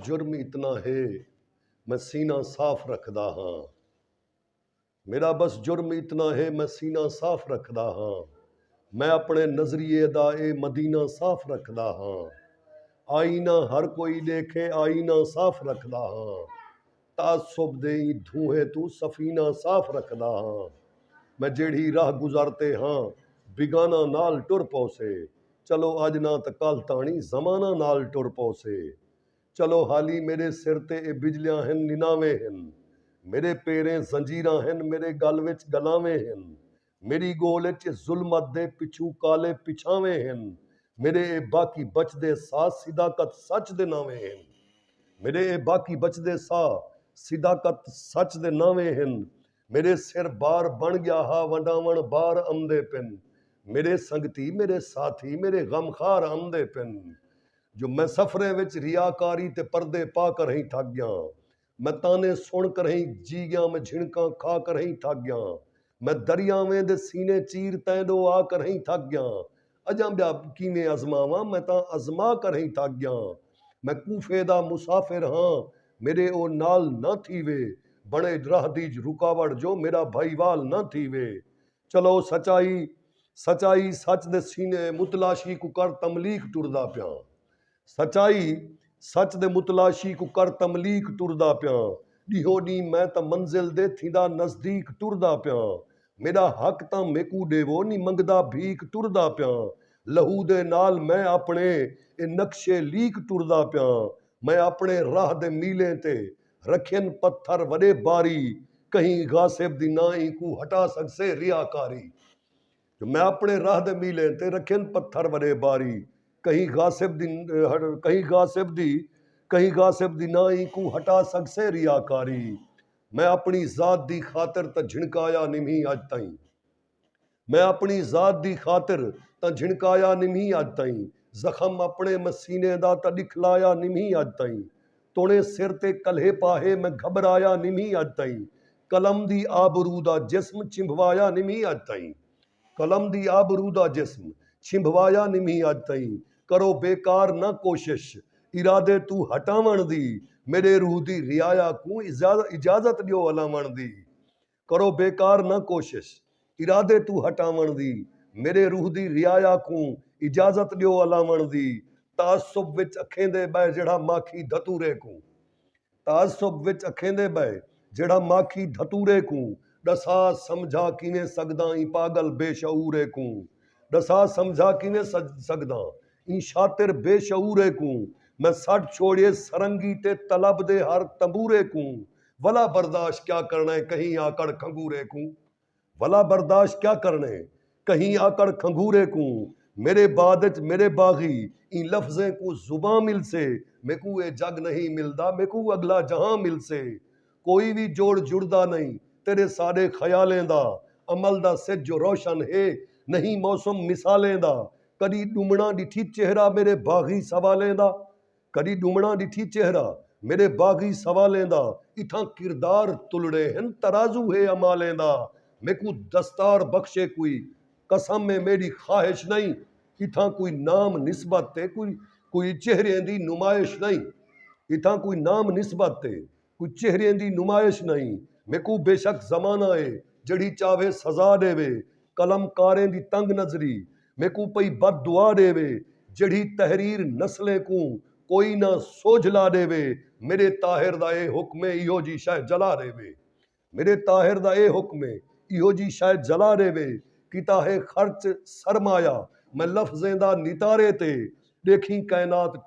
जुर्म इतना है मैं सीना साफ रखदा हाँ। मेरा बस जुर्म इतना है मैं सीना साफ रखदा हाँ। मैं अपने नजरिए दा ए मदीना साफ रखदा हाँ। आईना हर कोई देखे आईना साफ रखदा हाँ। तासुब दे धुएं तू सफीना साफ रखदा हाँ। मैं जेड़ी राह गुजारते हाँ बिगाना नाल टुर पौसे। चलो अज ना त कल ताणी जमाना नाल टुर पौसे। चलो हाली मेरे सिर ते ए बिजलियां हन निनावे हन। मेरे पैरें जंजीरां हन मेरे गल विच गलावे हन। मेरी गोल च जुल्मत दे पिछू काले पिछावे हन। मेरे ए बाकी बचदे सा सिदाकत सच दे नावे हन। मेरे ए बाकी बचदे सा सिदाकत सच दे नावे हन। मेरे सिर बार बन गया हा वंडावण बार आमदे पिन। मेरे संगती मेरे साथी मेरे गमखार आमदे पिन। जो मैं सफरे विच रियाकारी ते पर्दे पा कर ही थक गया। मैं ताने सुन कर ही जी गया मैं झिणका खा कर ही थक गया। मैं दरियावें दे सीने चीर तैंदो आ कर ही थक गया। अजां ब्या किवें अजमावां मैं तां अजमा कर ही थक गया। मैं कूफे दा मुसाफिर हाँ मेरे ओ नाल ना थीवे। बणे राह दी रुकावट जो मेरा भाईवाल ना थीवे। चलो सचाई सचाई सच दे सीने मुतलाशी को कर तमलीक टुरदा पिया। सचाई सच दे मुतलाशी को कर तमलीक टुरदा पिया। ॾीहो ॾींहुं मैं त मंजिल दे थींदा नज़दीक टुरदा पिया। मेरा हक तां मेकू ॾेवो नी मंगदा भीख टुरदा पिया। लहू दे नाल मैं अपने ए नक्शे लीक टुरदा पिया। मैं अपने राह दे मीले ते रखियन पत्थर वॾे बारी। कहीं गासिब दी नाई को हटा सकसे रियाकारी। मैं अपने राह दे मीले ते रखियन पत्थर वॾे बारी। कहीं गासिब दी नाई को हटा सकसे रियाकारी। मैं अपनी जात दी खातिर त झिणकाया निमी अज ताईं। मैं अपनी जात दी खातिर त झिणकाया निमी अज ताईं। जख्म अपने मसीने दा त दिखलाया निमी अज ताईं। तोड़े सिर ते कल्हे पाहे मैं घबराया निमी अज ताईं। कलम दी आबरू दा जिस्म चिंभवाया निमी अज ताईं। कलम दी आबरू दा जिस्म छिंभवाया निमी अज ताईं। करो बेकार न कोशिश इरादे तू हटावण दी। मेरे रूह दी रियाया को इजाजत दियो अलावण दी। करो बेकार न कोशिश इरादे तू हटावण दी। मेरे रूह दी रियाया को इजाजत दियो अलावण दी। तासुब विच अखेंदे बै जेड़ा माखी धतूरे को। तासुब विच अखेंदे बै जेड़ा माखी धतूरे को। दसा समझा किवें सगदा ई पागल बेशऊरे को। दसा समझा किवें सगदा ई शातिर बेशऊरे को। मैं सट छोड़िए सरंगी ते तलब दे हर तंबूरे को। वला बर्दाश्त क्या करने कहीं आकड़ खंगूरे को। वला बर्दाश्त क्या करने कहीं आकड़ खंगूरे को। मेरे बाद मेरे बागी इन लफ्जें को जुबां मिल से। मेकू ए जग नहीं मिलदा मेकू अगला जहां मिल से। कोई भी जोड़ जुड़दा नहीं तेरे सारे ख्यालें दा। अमल दा सिज जो रोशन है नहीं मौसम मिसालें दा। कदी डूमना डिठी चेहरा मेरे बागी सवालें दा। कदी डूमना डिठी चेहरा मेरे बागी सवालें दा। इथां किरदार तुलड़े हन तराजू है अमालें दा। मेकू दस्तार बख्शे कोई कसम में मेरी ख्वाहिश नहीं। इथां कोई नाम निस्बत ते कोई चेहरे दी नुमाइश नहीं। इथां कोई नाम निस्बत ते कोई चेहरे दी नुमाइश नहीं। मेकू बेशक जमाना है जड़ी चावे सजा देवे। कलम कारें दी तंग नजरी मेकू पई बद दुआ देवे। जड़ी तहरीर नस्लें को कोई ना सोझला देवे। मेरे ताहिर दा ए हुक्म इहो जी शायद जला देवे। मेरे ताहिर दा ए हुक्म इहो जी शायद जला देवे। किता है खर्च सरमाया मैं लफ्जें दा नितारे ते देखी कायनात